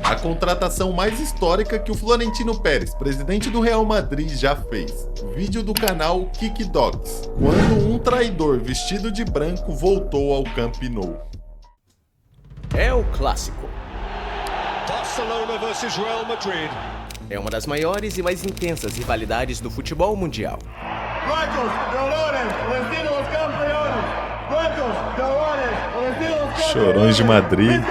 A contratação mais histórica que o Florentino Pérez, presidente do Real Madrid, já fez. Vídeo do canal Kick Dogs, quando um traidor vestido de branco voltou ao Camp Nou. É o clássico. Barcelona versus Real Madrid. É uma das maiores e mais intensas rivalidades do futebol mundial. Blancos, colores, o destino dos campeones. Blancos, colores, o destino dos campeones. Chorões de Madrid.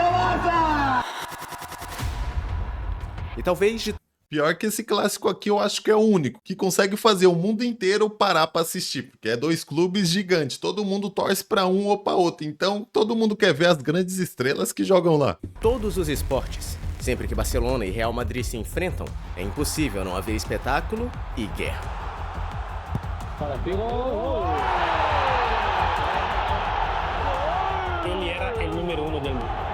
E talvez de Pior que esse clássico aqui eu acho que é o único que consegue fazer o mundo inteiro parar pra assistir, porque é dois clubes gigantes, todo mundo torce pra um ou pra outro, então todo mundo quer ver as grandes estrelas que jogam lá. todos os esportes, sempre que Barcelona e Real Madrid se enfrentam, é impossível não haver espetáculo e guerra. Ele era o número 1 del mundo.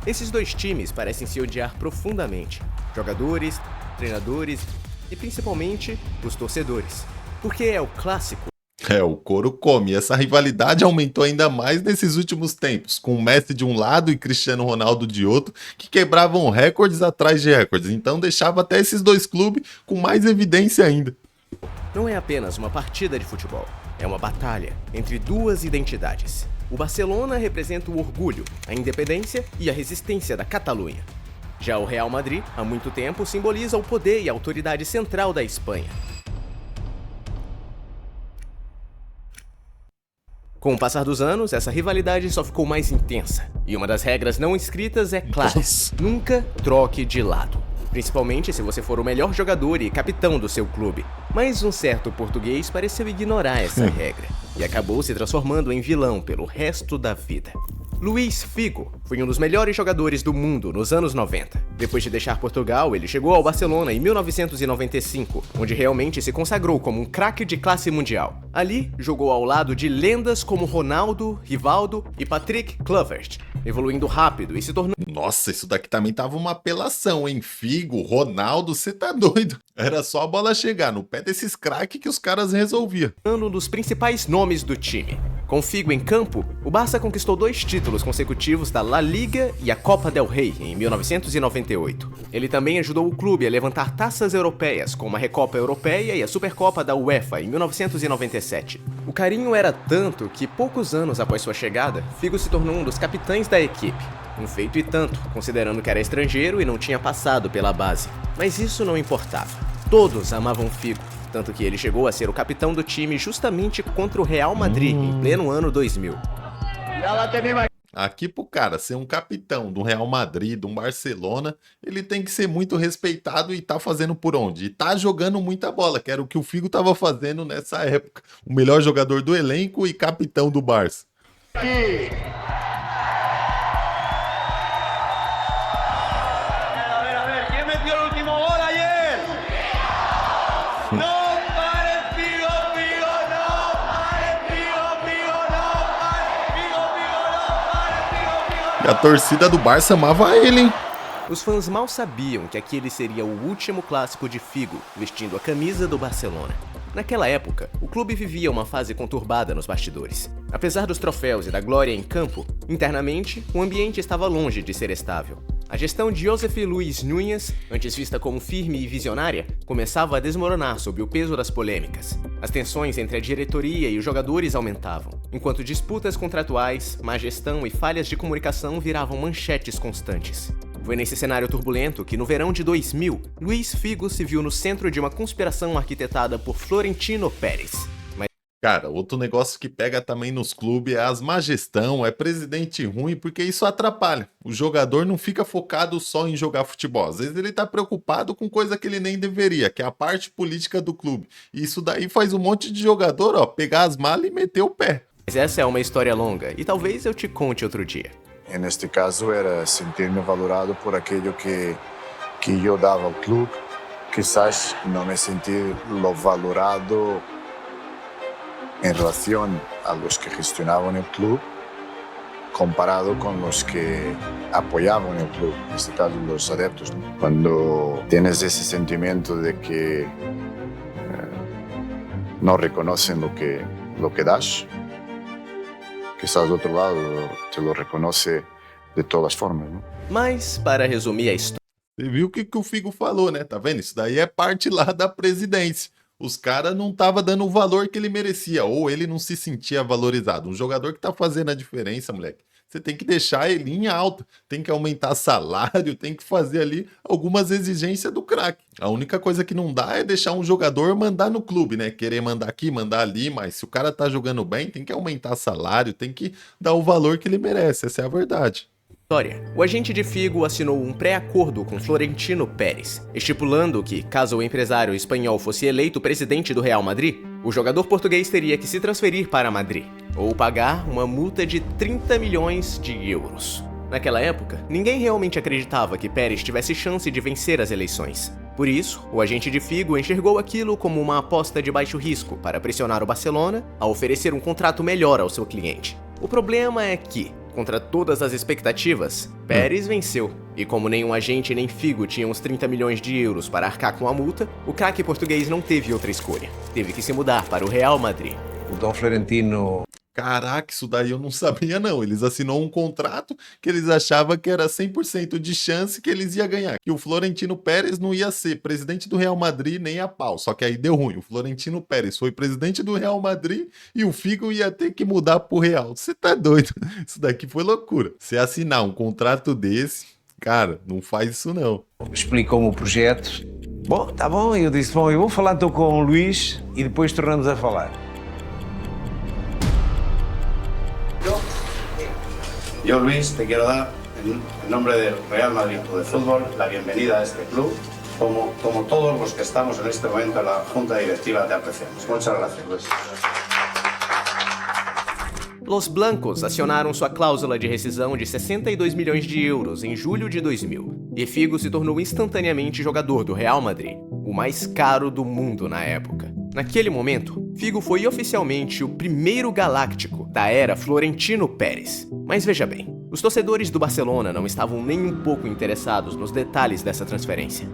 Esses dois times parecem se odiar profundamente. Jogadores, treinadores e principalmente os torcedores. Porque é o clássico. É, o couro come. Essa rivalidade aumentou ainda mais nesses últimos tempos, com o Messi de um lado e Cristiano Ronaldo de outro, que quebravam recordes atrás de recordes, então deixava até esses dois clubes com mais evidência ainda. Não é apenas uma partida de futebol, é uma batalha entre duas identidades. O Barcelona representa o orgulho, a independência e a resistência da Catalunha. Já o Real Madrid, há muito tempo, simboliza o poder e a autoridade central da Espanha. Com o passar dos anos, essa rivalidade só ficou mais intensa. E uma das regras não escritas é clara: Nossa. nunca troque de lado. Principalmente se você for o melhor jogador e capitão do seu clube. Mas um certo português pareceu ignorar essa regra e acabou se transformando em vilão pelo resto da vida. Luís Figo foi um dos melhores jogadores do mundo nos anos 90. Depois de deixar Portugal, ele chegou ao Barcelona em 1995, onde realmente se consagrou como um craque de classe mundial. Ali, jogou ao lado de lendas como Ronaldo, Rivaldo e Patrick Kluivert, evoluindo rápido e se tornando Nossa, isso daqui também tava uma apelação, hein? Figo, Ronaldo, você tá doido? Era só a bola chegar no pé desses craques que os caras resolviam. um dos principais nomes do time. Com Figo em campo, o Barça conquistou 2 títulos consecutivos da La Liga e a Copa del Rey em 1998. Ele também ajudou o clube a levantar taças europeias, como a Recopa Europeia e a Supercopa da UEFA em 1997. O carinho era tanto que, poucos anos após sua chegada, Figo se tornou um dos capitães da equipe. Um feito e tanto, considerando que era estrangeiro e não tinha passado pela base. Mas isso não importava. Todos amavam Figo. Tanto que ele chegou a ser o capitão do time justamente contra o Real Madrid em pleno ano 2000. Aqui pro cara ser um capitão do Real Madrid, do Barcelona, ele tem que ser muito respeitado e tá fazendo por onde? E tá jogando muita bola, que era o que o Figo tava fazendo nessa época. O melhor jogador do elenco e capitão do Barça. A ver, ¿quién metió el último gol ayer? No pares, Figo, Figo, no pares, Figo, Figo, no pares, Figo, Figo, no pares, Figo, Figo. E a torcida do Barça amava ele, hein? Os fãs mal sabiam que aquele seria o último clássico de Figo, vestindo a camisa do Barcelona. Naquela época, o clube vivia uma fase conturbada nos bastidores. Apesar dos troféus e da glória em campo, internamente, o ambiente estava longe de ser estável. A gestão de Josep Luis Núñez, antes vista como firme e visionária, começava a desmoronar sob o peso das polêmicas. As tensões entre a diretoria e os jogadores aumentavam, enquanto disputas contratuais, má gestão e falhas de comunicação viravam manchetes constantes. Foi nesse cenário turbulento que, no verão de 2000, Luís Figo se viu no centro de uma conspiração arquitetada por Florentino Pérez. Cara, outro negócio que pega também nos clubes é as má gestão, é presidente ruim, porque isso atrapalha. O jogador não fica focado só em jogar futebol. Às vezes ele tá preocupado com coisa que ele nem deveria, que é a parte política do clube. E isso daí faz um monte de jogador, ó, pegar as malas e meter o pé. Mas essa é uma história longa e talvez eu te conte outro dia. Neste caso era sentir-me valorado por aquilo que eu dava ao clube. Quizás não me sentir lo valorado en relación a los que gestionaban el club comparado con los que apoyaban el club, en este caso los adeptos. Cuando tienes ese sentimiento de que no reconocen lo que das, quizás do outro lado te lo reconoce de todas formas, ¿no? Mas, para resumir a história, Você viu o que o Figo falou, né? Tá vendo? Isso daí é parte lá da presidência. Os caras não estavam dando o valor que ele merecia, ou ele não se sentia valorizado. Um jogador que tá fazendo a diferença, moleque, você tem que deixar ele em alta, tem que aumentar salário, tem que fazer ali algumas exigências do craque. A única coisa que não dá é deixar um jogador mandar no clube, né? Querer mandar aqui, mandar ali, mas se o cara tá jogando bem, tem que aumentar salário, tem que dar o valor que ele merece, essa é a verdade. o agente de Figo assinou um pré-acordo com Florentino Pérez, estipulando que, caso o empresário espanhol fosse eleito presidente do Real Madrid, o jogador português teria que se transferir para Madrid, ou pagar uma multa de 30 milhões de euros. Naquela época, ninguém realmente acreditava que Pérez tivesse chance de vencer as eleições. Por isso, o agente de Figo enxergou aquilo como uma aposta de baixo risco para pressionar o Barcelona a oferecer um contrato melhor ao seu cliente. O problema é que, contra todas as expectativas, Pérez venceu. E como nenhum agente nem Figo tinham os 30 milhões de euros para arcar com a multa, o craque português não teve outra escolha. Teve que se mudar para o Real Madrid. O Dom Florentino... Caraca, isso daí eu não sabia não. Eles assinou um contrato que eles achavam que era 100% de chance que eles iam ganhar. Que o Florentino Pérez não ia ser presidente do Real Madrid nem a pau. Só que aí deu ruim. O Florentino Pérez foi presidente do Real Madrid e o Figo ia ter que mudar pro Real. Você tá doido? Isso daqui foi loucura. Você assinar um contrato desse, cara, não faz isso não. explicou-me o projeto. Bom, tá bom, eu disse, bom, eu vou falar então com o Luís e depois tornamos a falar. Yo, Luis, te quiero dar, en nombre del Real Madrid Club de Fútbol, la bienvenida a este club. Como todos los que estamos en este momento en la Junta Directiva, te apreciamos. Muchas gracias, Luis. Los Blancos acionaram sua cláusula de rescisão de 62 milhões de euros em julho de 2000, e Figo se tornou instantaneamente jogador do Real Madrid, o mais caro do mundo na época. Naquele momento, Figo foi oficialmente o primeiro galáctico da era Florentino Pérez. Mas veja bem, os torcedores do Barcelona não estavam nem um pouco interessados nos detalhes dessa transferência.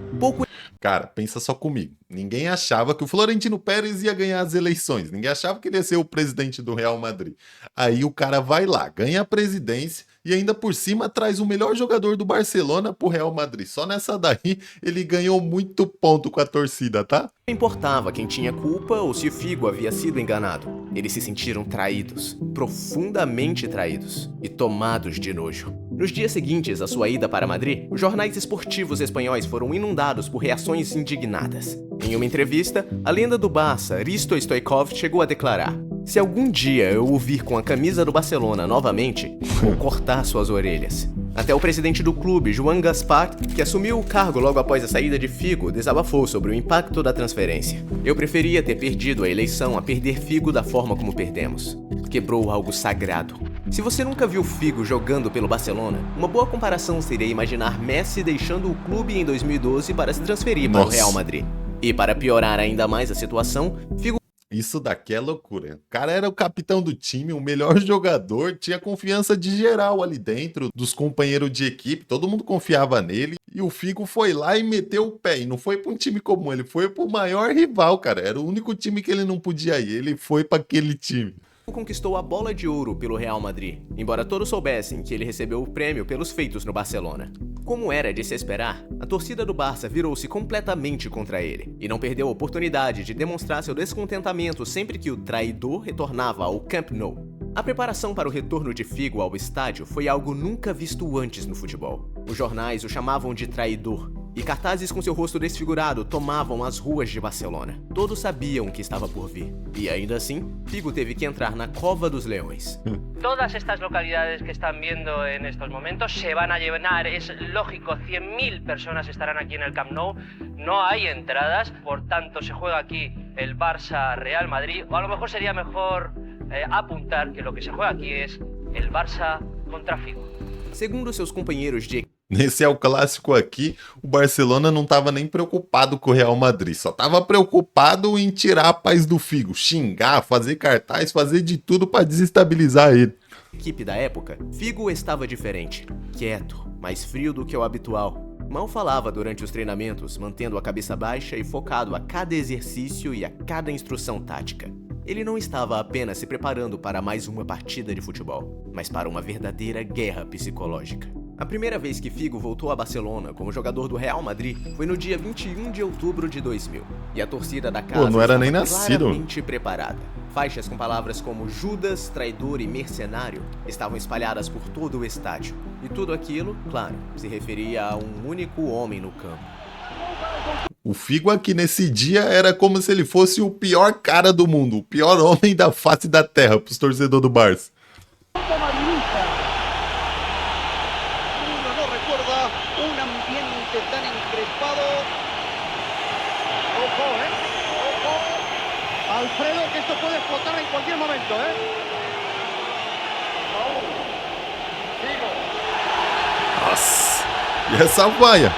Cara, pensa só comigo. Ninguém achava que o Florentino Pérez ia ganhar as eleições. Ninguém achava que ele ia ser o presidente do Real Madrid. Aí o cara vai lá, ganha a presidência e ainda por cima traz o melhor jogador do Barcelona pro Real Madrid. Só nessa daí ele ganhou muito ponto com a torcida, tá? Não importava quem tinha culpa ou se o Figo havia sido enganado. Eles se sentiram traídos, profundamente traídos e tomados de nojo. Nos dias seguintes à sua ida para Madrid, os jornais esportivos espanhóis foram inundados por reações indignadas. Em uma entrevista, a lenda do Barça, Risto Stoichkov, chegou a declarar: "Se algum dia eu o vir com a camisa do Barcelona novamente, vou cortar suas orelhas." Até o presidente do clube, Joan Gaspar, que assumiu o cargo logo após a saída de Figo, desabafou sobre o impacto da transferência. "Eu preferia ter perdido a eleição a perder Figo da forma como perdemos. Quebrou algo sagrado." Se você nunca viu Figo jogando pelo Barcelona, uma boa comparação seria imaginar Messi deixando o clube em 2012 para se transferir para o Real Madrid. E para piorar ainda mais a situação, Figo... Isso daqui é loucura. O cara era o capitão do time, o melhor jogador, tinha confiança de geral ali dentro, dos companheiros de equipe, todo mundo confiava nele. E o Figo foi lá e meteu o pé. E não foi para um time comum, ele foi para o maior rival, cara. Era o único time que ele não podia ir, ele foi para aquele time. Conquistou a bola de ouro pelo Real Madrid, embora todos soubessem que ele recebeu o prêmio pelos feitos no Barcelona. Como era de se esperar, a torcida do Barça virou-se completamente contra ele, e não perdeu a oportunidade de demonstrar seu descontentamento sempre que o traidor retornava ao Camp Nou. A preparação para o retorno de Figo ao estádio foi algo nunca visto antes no futebol. Os jornais o chamavam de traidor, e cartazes com seu rosto desfigurado tomavam as ruas de Barcelona. Todos sabiam o que estava por vir. E ainda assim, Figo teve que entrar na Cova dos Leões. Todas estas localidades que están viendo en estos momentos se van a llenar, es lógico, 100.000 personas estarán aquí en el Camp Nou, no hay entradas, por tanto se juega aquí el Barça-Real Madrid, o a lo mejor sería mejor apuntar que lo que se juega aquí es el Barça contra Figo. Segundo seus companheiros de Nesse é o clássico aqui, o Barcelona não estava nem preocupado com o Real Madrid, só estava preocupado em tirar a paz do Figo, xingar, fazer cartaz, fazer de tudo para desestabilizar ele. Equipe da época, Figo estava diferente, quieto, mais frio do que o habitual. Mal falava durante os treinamentos, mantendo a cabeça baixa e focado a cada exercício e a cada instrução tática. Ele não estava apenas se preparando para mais uma partida de futebol, mas para uma verdadeira guerra psicológica. A primeira vez que Figo voltou a Barcelona como jogador do Real Madrid foi no dia 21 de outubro de 2000. E a torcida da casa não era estava nem nascido. claramente preparada. Faixas com palavras como Judas, traidor e mercenário estavam espalhadas por todo o estádio. E tudo aquilo, claro, se referia a um único homem no campo. O Figo aqui nesse dia era como se ele fosse o pior cara do mundo, o pior homem da face da terra pros torcedores do Barça. Alfredo, que esto puede explotar en cualquier momento, Nossa, e essa vaia?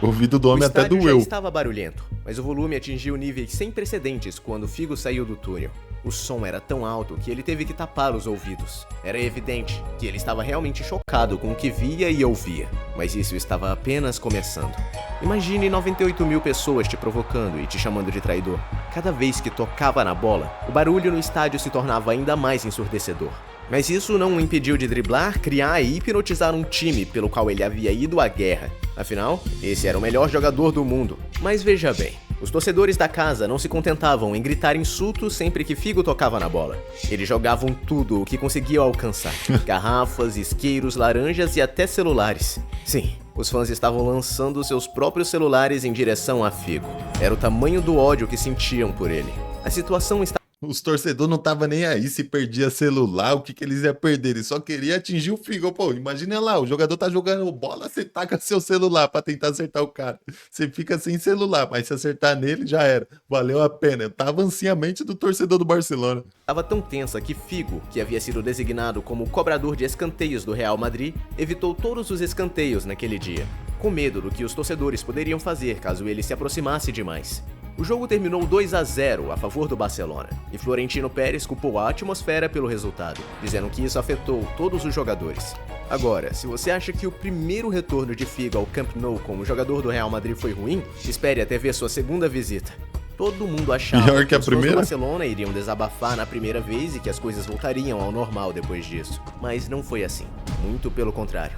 O ouvido do homem até estádio doeu. já estava barulhento, mas o volume atingiu níveis sem precedentes quando Figo saiu do túnel. O som era tão alto que ele teve que tapar os ouvidos. Era evidente que ele estava realmente chocado com o que via e ouvia, mas isso estava apenas começando. Imagine 98 mil pessoas te provocando e te chamando de traidor. Cada vez que tocava na bola, o barulho no estádio se tornava ainda mais ensurdecedor. Mas isso não o impediu de driblar, criar e hipnotizar um time pelo qual ele havia ido à guerra. Afinal, esse era o melhor jogador do mundo. Mas veja bem, os torcedores da casa não se contentavam em gritar insultos sempre que Figo tocava na bola. Eles jogavam tudo o que conseguiam alcançar. Garrafas, isqueiros, laranjas e até celulares. Sim, os fãs estavam lançando seus próprios celulares em direção a Figo. Era o tamanho do ódio que sentiam por ele. A situação estava... Os torcedores não estavam nem aí se perdia celular, o que eles iam perder. Eles só queriam atingir o Figo. Pô, imagina lá, o jogador tá jogando bola, você taca seu celular pra tentar acertar o cara. Você fica sem celular, mas se acertar nele, já era. Valeu a pena. Tava assim a mente do torcedor do Barcelona. Estava tão tensa que Figo, que havia sido designado como cobrador de escanteios do Real Madrid, evitou todos os escanteios naquele dia, com medo do que os torcedores poderiam fazer caso ele se aproximasse demais. O jogo terminou 2-0 a favor do Barcelona, e Florentino Pérez culpou a atmosfera pelo resultado, dizendo que isso afetou todos os jogadores. Agora, se você acha que o primeiro retorno de Figo ao Camp Nou como jogador do Real Madrid foi ruim, espere até ver sua segunda visita. Todo mundo achava Pior que a os fãs primeira? do Barcelona iriam desabafar na primeira vez e que as coisas voltariam ao normal depois disso. Mas não foi assim, muito pelo contrário.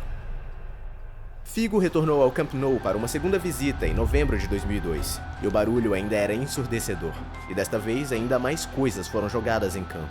Figo retornou ao Camp Nou para uma segunda visita em novembro de 2002, e o barulho ainda era ensurdecedor, e desta vez ainda mais coisas foram jogadas em campo.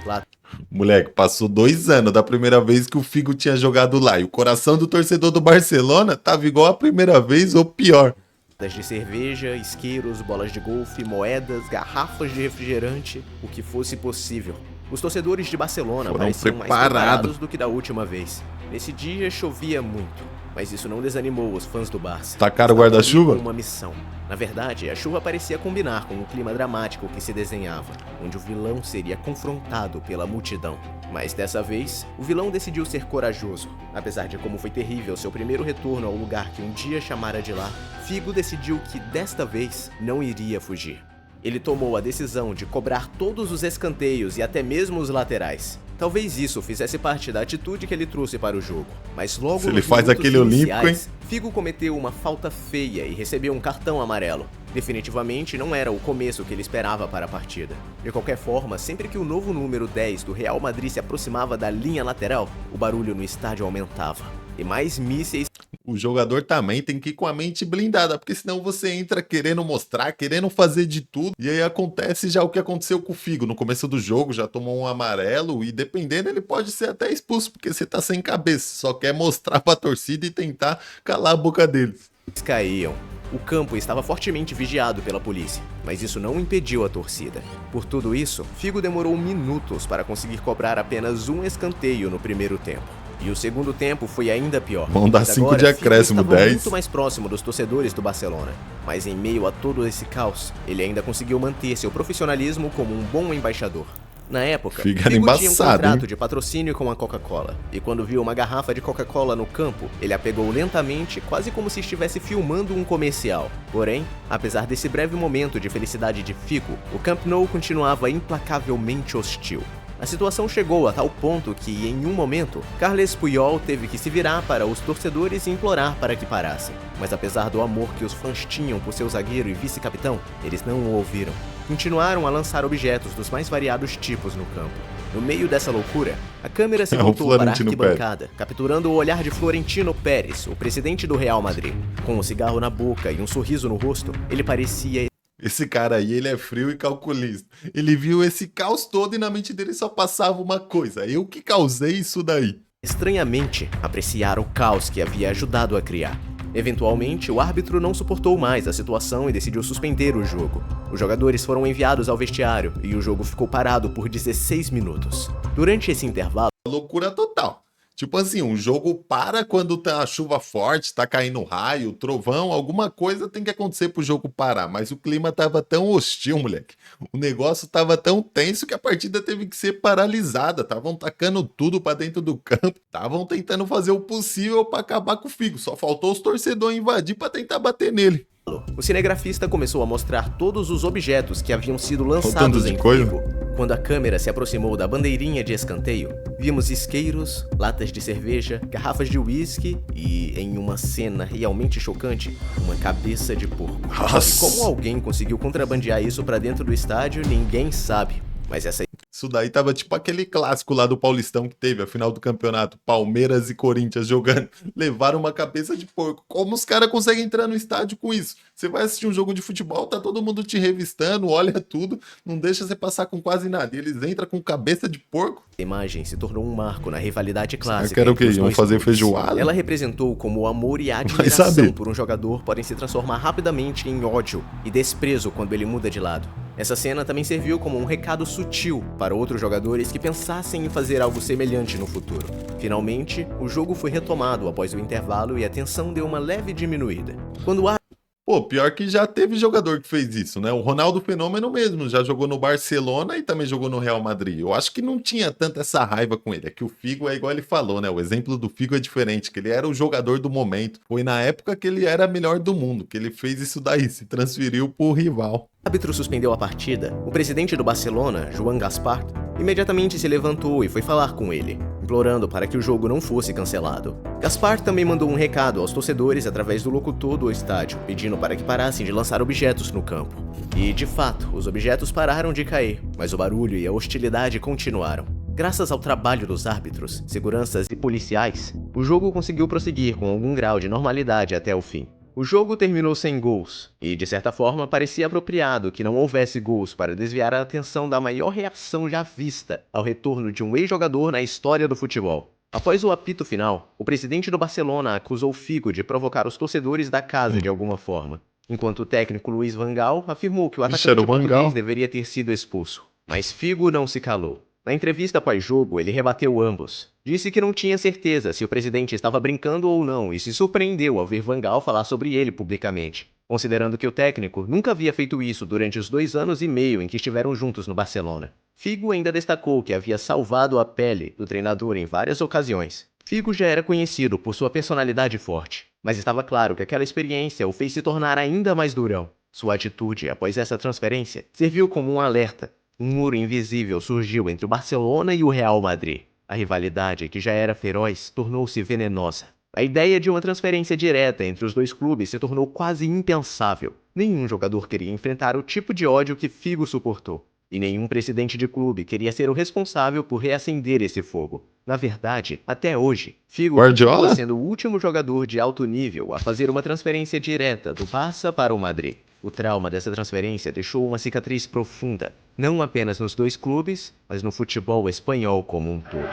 Lá... Moleque, passou 2 anos da primeira vez que o Figo tinha jogado lá, e o coração do torcedor do Barcelona tava igual a primeira vez ou pior. de cerveja, isqueiros, bolas de golfe, moedas, garrafas de refrigerante, o que fosse possível. Os torcedores de Barcelona pareciam mais preparados do que da última vez. Nesse dia chovia muito, mas isso não desanimou os fãs do Barça. Tacaram o guarda-chuva? Uma missão. Na verdade, a chuva parecia combinar com o clima dramático que se desenhava, onde o vilão seria confrontado pela multidão. Mas dessa vez, o vilão decidiu ser corajoso. Apesar de como foi terrível seu primeiro retorno ao lugar que um dia chamara de lá, Figo decidiu que desta vez não iria fugir. Ele tomou a decisão de cobrar todos os escanteios e até mesmo os laterais. Talvez isso fizesse parte da atitude que ele trouxe para o jogo, mas logo se ele faz aquele olímpico, hein? Figo cometeu uma falta feia e recebeu um cartão amarelo. Definitivamente não era o começo que ele esperava para a partida. De qualquer forma, sempre que o novo número 10 do Real Madrid se aproximava da linha lateral, o barulho no estádio aumentava. E mais mísseis... O jogador também tem que ir com a mente blindada, porque senão você entra querendo mostrar, querendo fazer de tudo, e aí acontece já o que aconteceu com o Figo. No começo do jogo já tomou um amarelo e dependendo ele pode ser até expulso, porque você tá sem cabeça, só quer mostrar pra torcida e tentar calar a boca deles. Caíam. O campo estava fortemente vigiado pela polícia, mas isso não impediu a torcida. Por tudo isso, Figo demorou minutos para conseguir cobrar apenas um escanteio no primeiro tempo. E o segundo tempo foi ainda pior. Vão dar 5 de acréscimo, 10. Muito mais próximo dos torcedores do Barcelona. Mas em meio a todo esse caos, ele ainda conseguiu manter seu profissionalismo como um bom embaixador. Na época, Figo tinha um contrato de patrocínio com a Coca-Cola, e quando viu uma garrafa de Coca-Cola no campo, ele a pegou lentamente, quase como se estivesse filmando um comercial. Porém, apesar desse breve momento de felicidade de Figo, o Camp Nou continuava implacavelmente hostil. A situação chegou a tal ponto que, em um momento, Carles Puyol teve que se virar para os torcedores e implorar para que parassem. Mas apesar do amor que os fãs tinham por seu zagueiro e vice-capitão, eles não o ouviram. continuaram a lançar objetos dos mais variados tipos no campo. No meio dessa loucura, a câmera se É o voltou para a Florentino arquibancada, capturando o olhar de Florentino Pérez, o presidente do Real Madrid. Com um cigarro na boca e um sorriso no rosto, ele parecia Esse cara aí, ele é frio e calculista. Ele viu esse caos todo e na mente dele só passava uma coisa: eu que causei isso daí. estranhamente apreciar o caos que havia ajudado a criar. Eventualmente, o árbitro não suportou mais a situação e decidiu suspender o jogo. Os jogadores foram enviados ao vestiário e o jogo ficou parado por 16 minutos. Durante esse intervalo, Loucura total. Tipo assim, um jogo para quando tá a chuva forte, tá caindo raio, trovão, alguma coisa tem que acontecer pro jogo parar. Mas o clima tava tão hostil, moleque. O negócio tava tão tenso que a partida teve que ser paralisada. Estavam tacando tudo pra dentro do campo. Estavam tentando fazer o possível pra acabar com o Figo. Só faltou os torcedores invadir pra tentar bater nele. o cinegrafista começou a mostrar todos os objetos que haviam sido tanto lançados de em coisa. Figo. Quando a câmera se aproximou da bandeirinha de escanteio, vimos isqueiros, latas de cerveja, garrafas de uísque e, em uma cena realmente chocante, uma cabeça de porco. Nossa. Como alguém conseguiu contrabandear isso pra dentro do estádio, ninguém sabe. Mas essa Isso daí tava tipo aquele clássico lá do Paulistão que teve, a final do campeonato, Palmeiras e Corinthians jogando, levaram uma cabeça de porco. Como os caras conseguem entrar no estádio com isso? Você vai assistir um jogo de futebol, tá todo mundo te revistando, olha tudo, não deixa você passar com quase nada. E eles entram com cabeça de porco? imagem se tornou um marco na rivalidade Será clássica. que era o entre quê? os Iam dois fazer clubes. feijoada? Ela representou como o amor e a Vai admiração saber. por um jogador podem se transformar rapidamente em ódio e desprezo quando ele muda de lado. Essa cena também serviu como um recado sutil para outros jogadores que pensassem em fazer algo semelhante no futuro. Finalmente, o jogo foi retomado após o intervalo e a tensão deu uma leve diminuída. Quando o Pô, pior que já teve jogador que fez isso, né? O Ronaldo Fenômeno mesmo, já jogou no Barcelona e também jogou no Real Madrid. Eu acho que não tinha tanta essa raiva com ele. É que o Figo é igual ele falou, né? O exemplo do Figo é diferente, que ele era o jogador do momento. Foi na época que ele era melhor do mundo, que ele fez isso daí, se transferiu pro rival. árbitro suspendeu a partida, o presidente do Barcelona, Joan Gaspar, imediatamente se levantou e foi falar com ele, implorando para que o jogo não fosse cancelado. Gaspar também mandou um recado aos torcedores através do locutor do estádio, pedindo para que parassem de lançar objetos no campo. E, de fato, os objetos pararam de cair, mas o barulho e a hostilidade continuaram. Graças ao trabalho dos árbitros, seguranças e policiais, o jogo conseguiu prosseguir com algum grau de normalidade até o fim. O jogo terminou sem gols, e de certa forma parecia apropriado que não houvesse gols para desviar a atenção da maior reação já vista ao retorno de um ex-jogador na história do futebol. Após o apito final, o presidente do Barcelona acusou Figo de provocar os torcedores da casa de alguma forma, enquanto o técnico Luís Van Gaal afirmou que o Vixe, atacante era o Van português Gaal. deveria ter sido expulso. Mas Figo não se calou. Na entrevista pós-jogo, ele rebateu ambos. Disse que não tinha certeza se o presidente estava brincando ou não e se surpreendeu ao ver Van Gaal falar sobre ele publicamente, considerando que o técnico nunca havia feito isso durante os 2 anos e meio em que estiveram juntos no Barcelona. Figo ainda destacou que havia salvado a pele do treinador em várias ocasiões. Figo já era conhecido por sua personalidade forte, mas estava claro que aquela experiência o fez se tornar ainda mais durão. Sua atitude após essa transferência serviu como um alerta. Um muro invisível surgiu entre o Barcelona e o Real Madrid. A rivalidade, que já era feroz, tornou-se venenosa. A ideia de uma transferência direta entre os dois clubes se tornou quase impensável. Nenhum jogador queria enfrentar o tipo de ódio que Figo suportou. E nenhum presidente de clube queria ser o responsável por reacender esse fogo. Na verdade, até hoje, Figo Guardiola? continua sendo o último jogador de alto nível a fazer uma transferência direta do Barça para o Madrid. O trauma dessa transferência deixou uma cicatriz profunda, não apenas nos dois clubes, mas no futebol espanhol como um todo.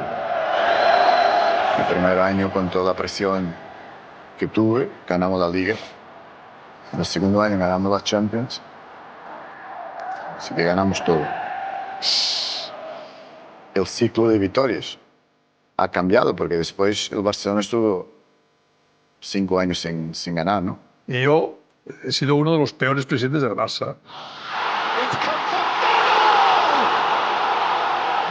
El primer año, con toda la presión que tuve, ganamos la Liga. El segundo año ganamos la Champions. Así que ganamos todo. El ciclo de victorias ha cambiado porque después el Barcelona estuvo 5 años sin ganar, ¿no? Y yo he sido uno de los peores presidentes del Barça. It's come from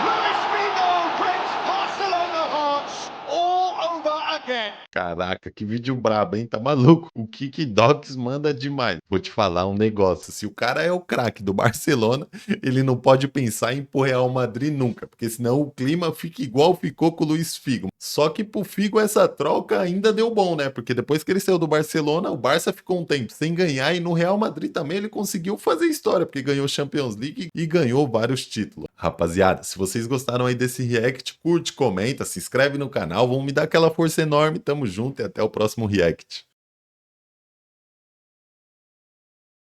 Luis Figo brings Barcelona hearts all over again. Caraca, que vídeo brabo, hein? Tá maluco? O Kiki Docs manda demais. Vou te falar um negócio. Se o cara é o craque do Barcelona, ele não pode pensar em ir pro Real Madrid nunca. Porque senão o clima fica igual ficou com o Luís Figo. Só que pro Figo essa troca ainda deu bom, né? Porque depois que ele saiu do Barcelona, o Barça ficou um tempo sem ganhar e no Real Madrid também ele conseguiu fazer história, porque ganhou Champions League e ganhou vários títulos. Rapaziada, se vocês gostaram aí desse react, curte, comenta, se inscreve no canal, vão me dar aquela força enorme, tamo junto e até o próximo react.